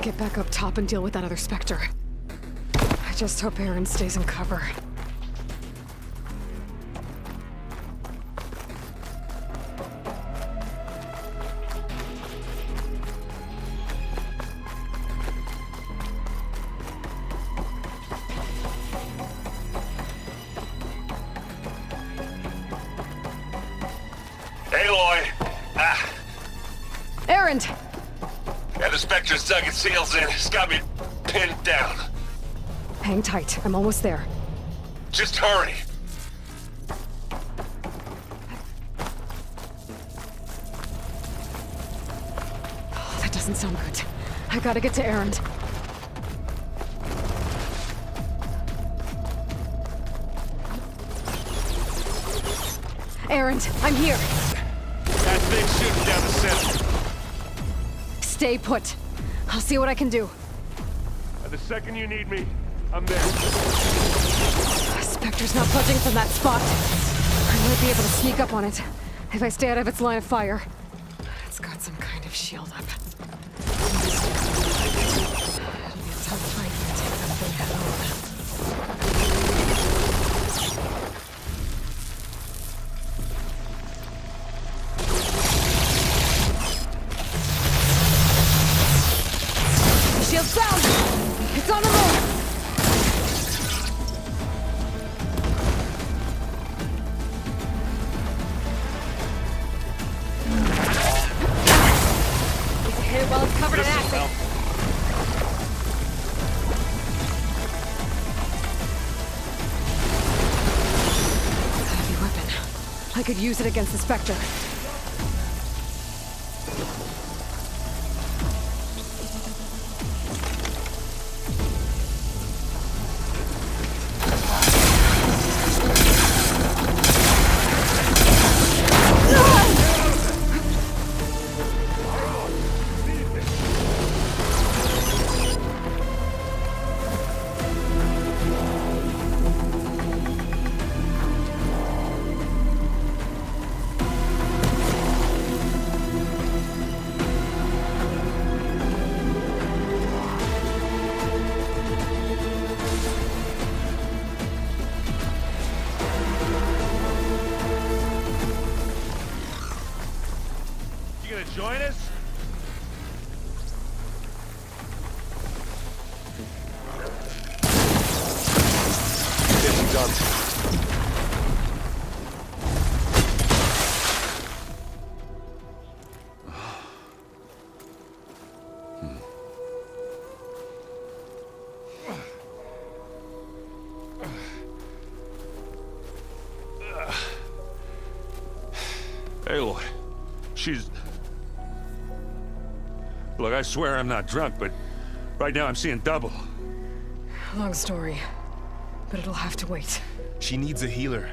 get back up top and deal with that other Spectre. I just hope Aaron stays in cover. Aloy! Aaron! Yeah, the Spectre's dug its heels in. It's got me pinned down. Hang tight. I'm almost there. Just hurry. Oh, that doesn't sound good. I gotta get to Aaron. Aaron, I'm here. That thing's shooting down the center. Stay put. I'll see what I can do. The second you need me, I'm there. Spectre's not budging from that spot. I might be able to sneak up on it if I stay out of its line of fire. It's got some kind of shield up. It'll be a tough fight if I take that thing head on. Shield's down! It's on the move! Need to hit it while it's covered in acid. Heavy weapon. I could use it against the Spectre. You gonna join us? Get you done. Aloy, she's... Look, I swear I'm not drunk, but right now I'm seeing double. Long story, but it'll have to wait. She needs a healer,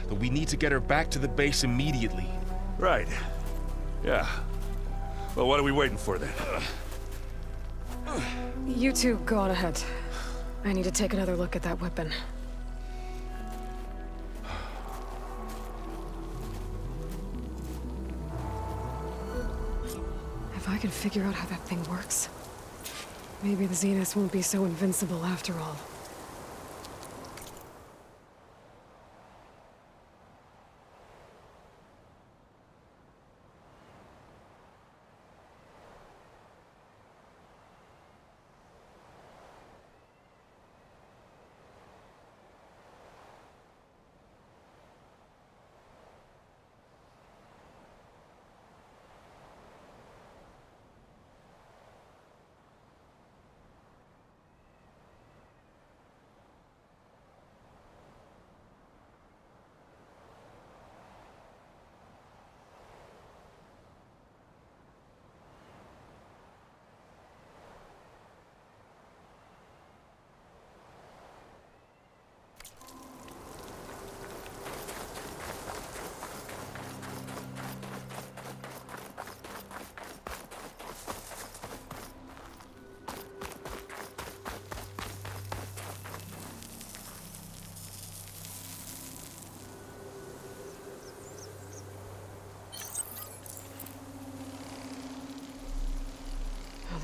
but we need to get her back to the base immediately. Right. Yeah. Well, what are we waiting for then? You two go on ahead. I need to take another look at that weapon. If I can figure out how that thing works, maybe the Zeniths won't be so invincible after all.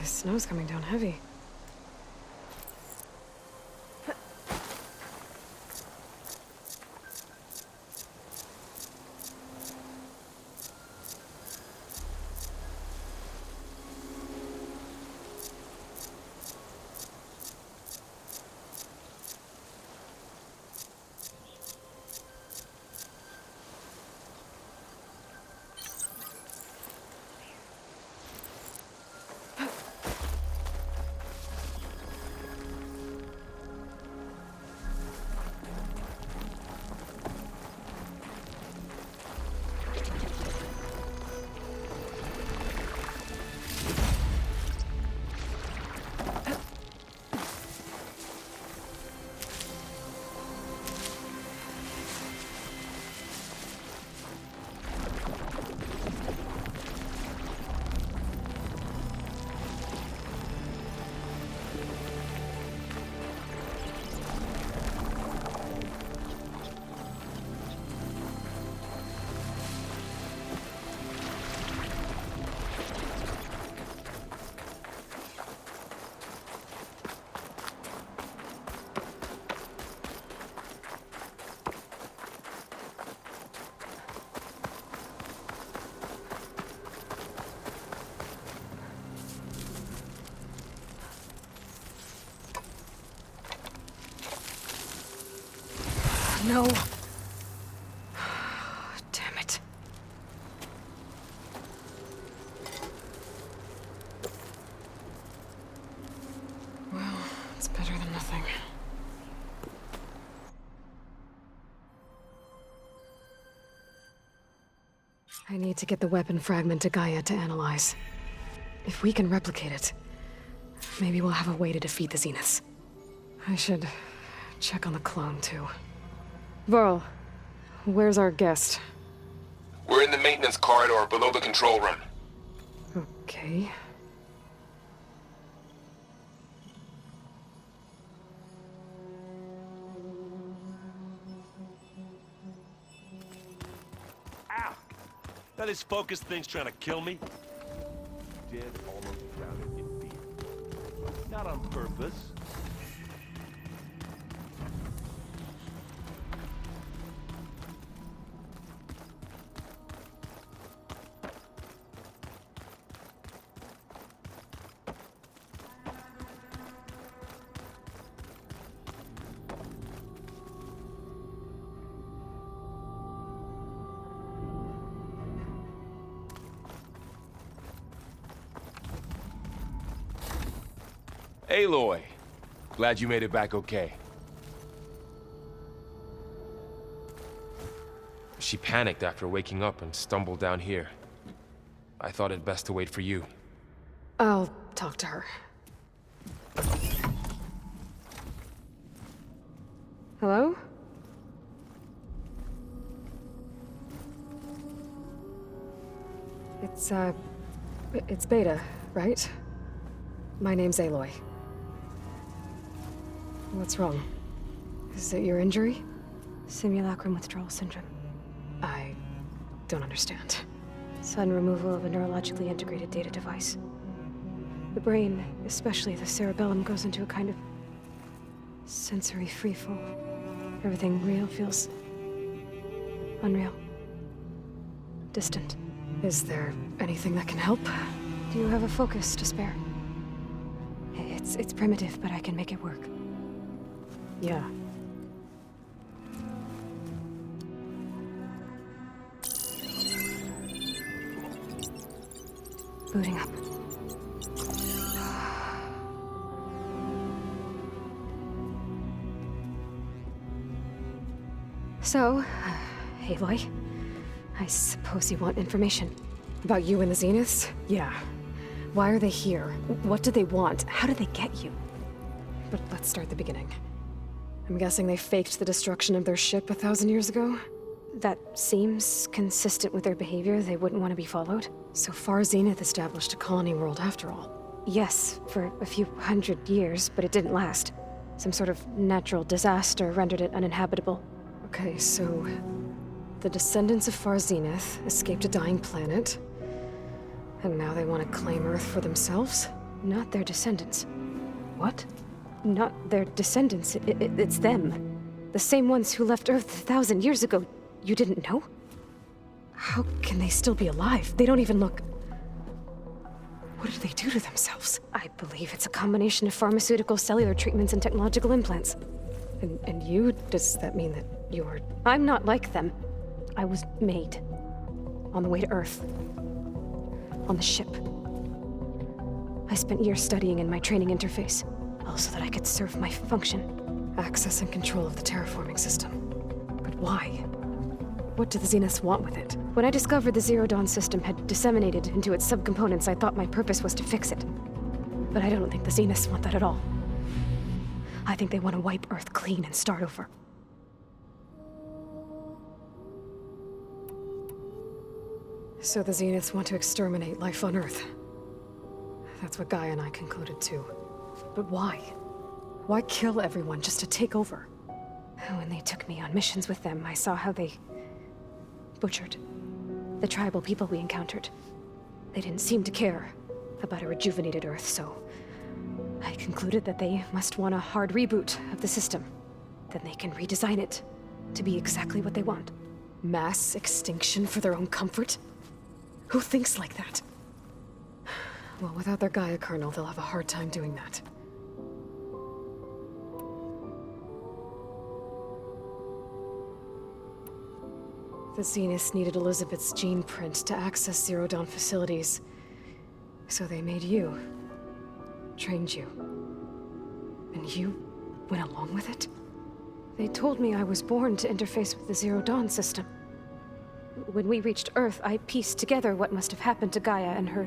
This snow's coming down heavy. No. Damn it. Well, it's better than nothing. I need to get the weapon fragment to Gaia to analyze. If we can replicate it, maybe we'll have a way to defeat the Zeniths. I should check on the clone, too. Varl, where's our guest? We're in the maintenance corridor below the control room. Okay. Ow! That this focus thing's trying to kill me? Dead, almost drowning in fear. Not on purpose. Aloy, glad you made it back okay. She panicked after waking up and stumbled down here. I thought it best to wait for you. I'll talk to her. Hello? It's Beta, right? My name's Aloy. What's wrong? Is it your injury? Simulacrum withdrawal syndrome. I don't understand. Sudden removal of a neurologically integrated data device. The brain, especially the cerebellum, goes into a kind of sensory freefall. Everything real feels unreal. Distant. Is there anything that can help? Do you have a focus to spare? It's primitive, but I can make it work. Yeah. Booting up. So, Aloy, I suppose you want information. About you and the Zeniths? Yeah. Why are they here? What do they want? How did they get you? But let's start at the beginning. I'm guessing they faked the destruction of their ship 1,000 years ago? That seems consistent with their behavior. They wouldn't want to be followed. So Far Zenith established a colony world after all. Yes, for a few hundred years, but it didn't last. Some sort of natural disaster rendered it uninhabitable. Okay, so the descendants of Far Zenith escaped a dying planet, and now they want to claim Earth for themselves? Not their descendants. What? Not their descendants. It's them. The same ones who left Earth 1,000 years ago. You didn't know? How can they still be alive? They don't even look... What did they do to themselves? I believe it's a combination of pharmaceutical, cellular treatments, and technological implants. And you? Does that mean that you're... I'm not like them. I was made. On the way to Earth. On the ship. I spent years studying in my training interface, all so that I could serve my function. Access and control of the terraforming system. But why? What do the Zeniths want with it? When I discovered the Zero Dawn system had disseminated into its subcomponents, I thought my purpose was to fix it. But I don't think the Zeniths want that at all. I think they want to wipe Earth clean and start over. So the Zeniths want to exterminate life on Earth. That's what Gaia and I concluded too. But why? Why kill everyone just to take over? When they took me on missions with them, I saw how they butchered the tribal people we encountered. They didn't seem to care about a rejuvenated Earth, so I concluded that they must want a hard reboot of the system. Then they can redesign it to be exactly what they want. Mass extinction for their own comfort? Who thinks like that? Well, without their Gaia kernel, they'll have a hard time doing that. The Zeniths needed Elizabeth's gene print to access Zero Dawn facilities. So they made you. Trained you. And you went along with it? They told me I was born to interface with the Zero Dawn system. When we reached Earth, I pieced together what must have happened to Gaia and her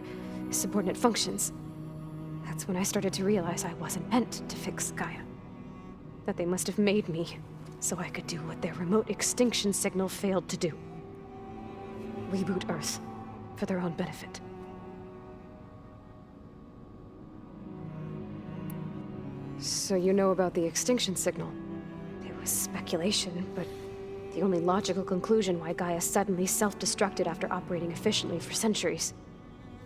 subordinate functions. That's when I started to realize I wasn't meant to fix Gaia. That they must have made me so I could do what their remote extinction signal failed to do. Reboot Earth for their own benefit. So you know about the extinction signal? It was speculation, but the only logical conclusion why Gaia suddenly self-destructed after operating efficiently for centuries.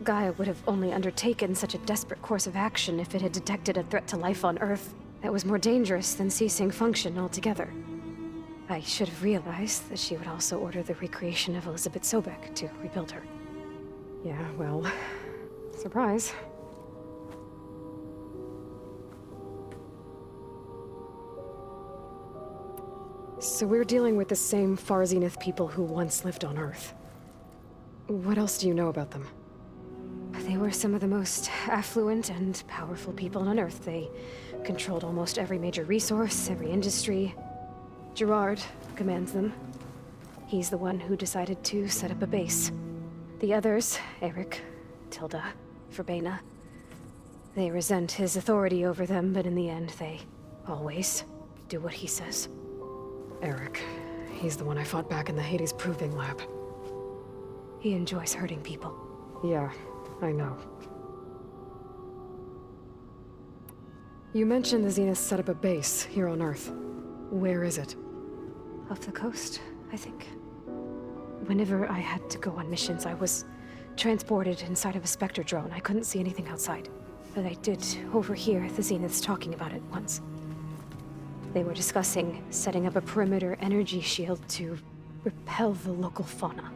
Gaia would have only undertaken such a desperate course of action if it had detected a threat to life on Earth that was more dangerous than ceasing function altogether. I should have realized that she would also order the recreation of Elizabeth Sobek to rebuild her. Yeah, well... surprise. So we're dealing with the same Far Zenith people who once lived on Earth. What else do you know about them? They were some of the most affluent and powerful people on Earth. They controlled almost every major resource, every industry. Gerard commands them. He's the one who decided to set up a base. The others, Eric, Tilda, Verbena, they resent his authority over them, but in the end, they always do what he says. Eric. He's the one I fought back in the Hades Proving Lab. He enjoys hurting people. Yeah, I know. You mentioned the Zeniths set up a base here on Earth. Where is it? Off the coast, I think. Whenever I had to go on missions, I was transported inside of a Spectre drone. I couldn't see anything outside. But I did overhear the Zeniths talking about it once. They were discussing setting up a perimeter energy shield to repel the local fauna.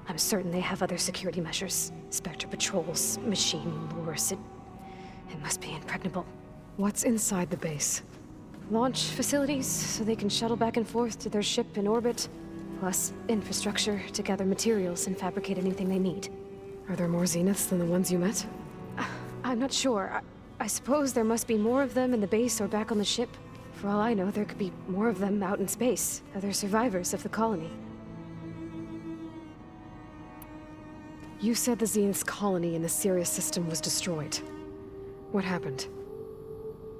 I'm certain they have other security measures. Spectre patrols, machine lures. It must be impregnable. What's inside the base? Launch facilities, so they can shuttle back and forth to their ship in orbit. Plus infrastructure to gather materials and fabricate anything they need. Are there more Zeniths than the ones you met? I'm not sure. I suppose there must be more of them in the base or back on the ship. For all I know, there could be more of them out in space. Other survivors of the colony. You said the Zenith's colony in the Sirius system was destroyed. What happened?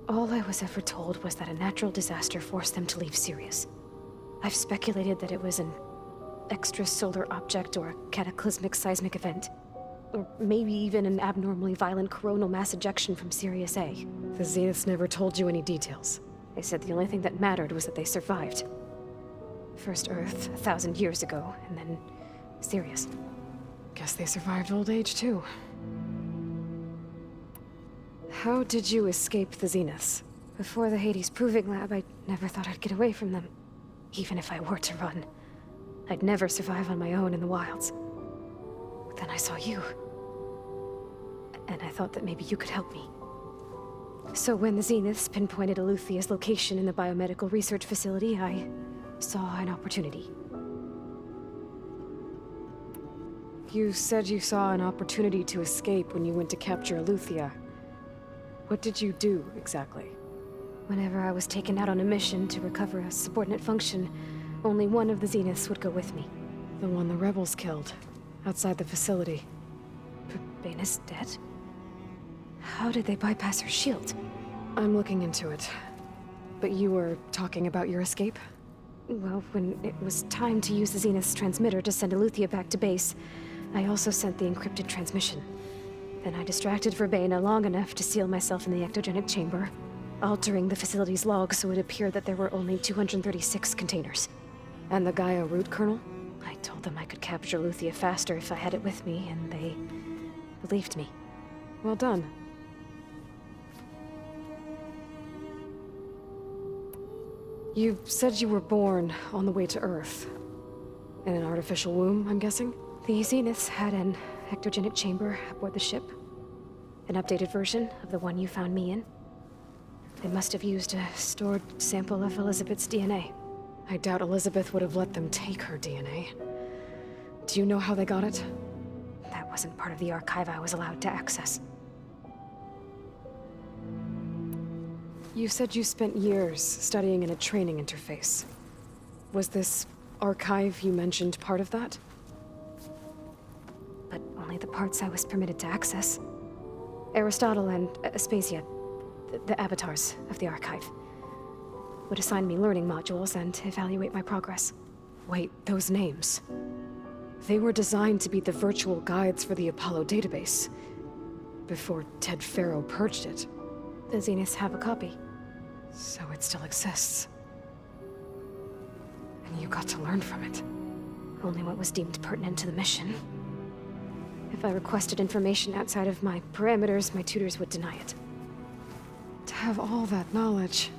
All I was ever told was that a natural disaster forced them to leave Sirius. I've speculated that it was an extrasolar object or a cataclysmic seismic event. Or maybe even an abnormally violent coronal mass ejection from Sirius A. The Zeniths never told you any details. They said the only thing that mattered was that they survived. First Earth, 1,000 years ago, and then Sirius. Guess they survived old age, too. How did you escape the Zeniths? Before the Hades Proving Lab, I never thought I'd get away from them. Even if I were to run, I'd never survive on my own in the wilds. But then I saw you. And I thought that maybe you could help me. So when the Zeniths pinpointed Eluthia's location in the biomedical research facility, I saw an opportunity. You said you saw an opportunity to escape when you went to capture Eluthia. What did you do, exactly? Whenever I was taken out on a mission to recover a subordinate function, only one of the Zeniths would go with me. The one the rebels killed, outside the facility. Baina's dead? How did they bypass her shield? I'm looking into it. But you were talking about your escape? Well, when it was time to use the Zenith's transmitter to send Eluthia back to base, I also sent the encrypted transmission. Then I distracted Verbena long enough to seal myself in the ectogenic chamber, altering the facility's log so it appeared that there were only 236 containers. And the Gaia root kernel? I told them I could capture Eluthia faster if I had it with me, and they believed me. Well done. You said you were born on the way to Earth. In an artificial womb, I'm guessing? The Zeniths had an ectogenic chamber aboard the ship. An updated version of the one you found me in. They must have used a stored sample of Elizabeth's DNA. I doubt Elizabeth would have let them take her DNA. Do you know how they got it? That wasn't part of the archive I was allowed to access. You said you spent years studying in a training interface. Was this archive you mentioned part of that? But only the parts I was permitted to access. Aristotle and Aspasia, the avatars of the archive, would assign me learning modules and evaluate my progress. Wait, those names. They were designed to be the virtual guides for the Apollo database, before Ted Faro purged it. The Zeniths have a copy. So it still exists. And you got to learn from it. Only what was deemed pertinent to the mission. If I requested information outside of my parameters, my tutors would deny it. To have all that knowledge,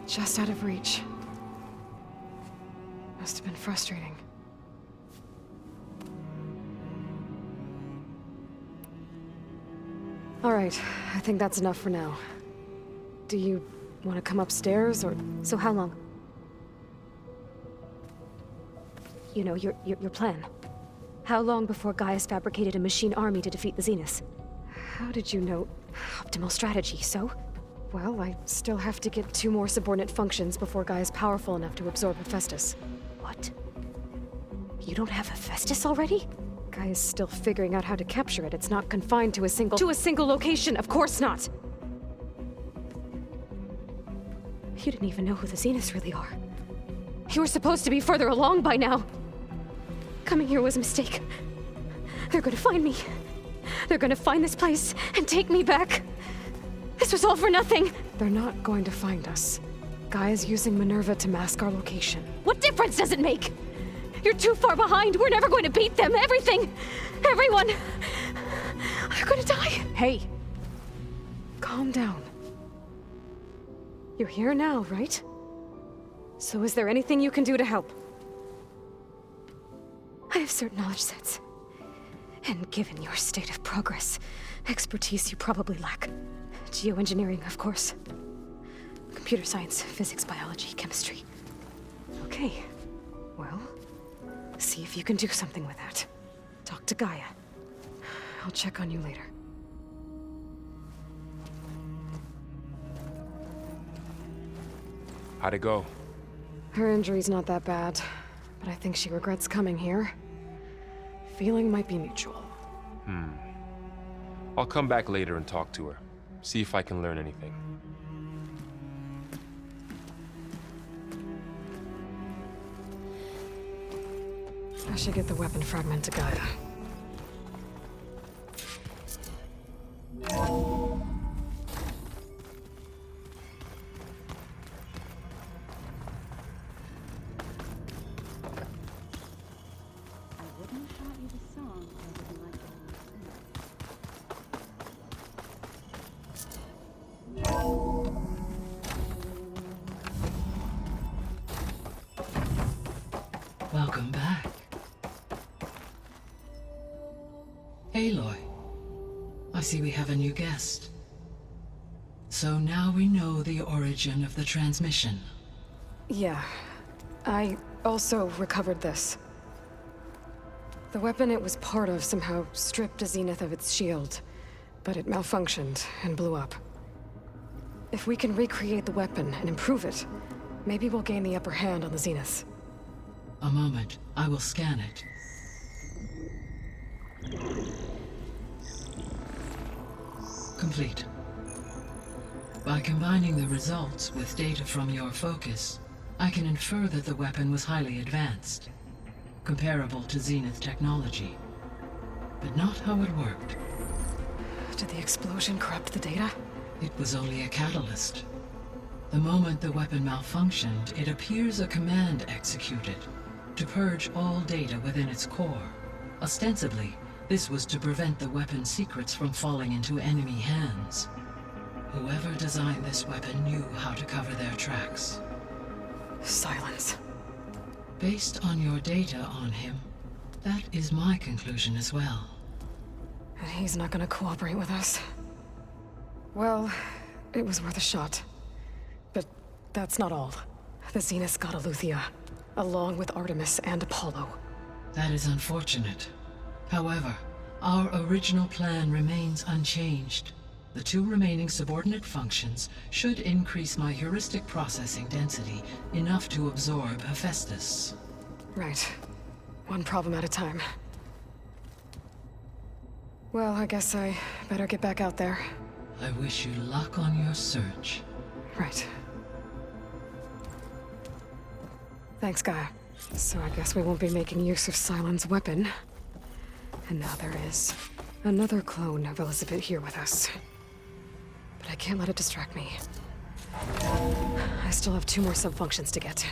just out of reach. Must have been frustrating. All right, I think that's enough for now. Do you want to come upstairs, or...? So how long? You know, your plan. How long before Gaius fabricated a machine army to defeat the Zeniths? How did you know? Optimal strategy, so? Well, I still have to get 2 more subordinate functions before Gaia's powerful enough to absorb Hephaestus. What? You don't have Hephaestus already? Gaia's still figuring out how to capture it. It's not confined to a single... To a single location, of course not! You didn't even know who the Zeniths really are. You were supposed to be further along by now! Coming here was a mistake. They're gonna find me. They're gonna find this place and take me back. This was all for nothing! They're not going to find us. Gaia's using Minerva to mask our location. What difference does it make? You're too far behind. We're never going to beat them. Everything, everyone, they're gonna die. Hey, calm down. You're here now, right? So is there anything you can do to help? I have certain knowledge sets. And given your state of progress, expertise you probably lack. Geoengineering, of course. Computer science, physics, biology, chemistry. Okay. Well, see if you can do something with that. Talk to Gaia. I'll check on you later. How'd it go? Her injury's not that bad, but I think she regrets coming here. Feeling might be mutual. I'll come back later and talk to her. See if I can learn anything. I should get the weapon fragment to Gaia. Aloy, I see we have a new guest. So now we know the origin of the transmission. Yeah. I also recovered this. The weapon it was part of somehow stripped a Zenith of its shield, but it malfunctioned and blew up. If we can recreate the weapon and improve it, maybe we'll gain the upper hand on the Zeniths. A moment, I will scan it. Complete. By combining the results with data from your focus, I can infer that the weapon was highly advanced, comparable to Zenith technology, but not how it worked. Did the explosion corrupt the data? It was only a catalyst. The moment the weapon malfunctioned, it appears a command executed to purge all data within its core. Ostensibly, this was to prevent the weapon's secrets from falling into enemy hands. Whoever designed this weapon knew how to cover their tracks. Silence. Based on your data on him, that is my conclusion as well. And he's not gonna cooperate with us. Well, it was worth a shot. But that's not all. The Zeniths got Eleuthia, along with Artemis and Apollo. That is unfortunate. However, our original plan remains unchanged. The 2 remaining subordinate functions should increase my heuristic processing density enough to absorb Hephaestus. Right. One problem at a time. Well, I guess I better get back out there. I wish you luck on your search. Right. Thanks, Gaia. So I guess we won't be making use of Cylon's weapon. And now there is another clone of Elizabeth here with us. But I can't let it distract me. I still have 2 more sub-functions to get.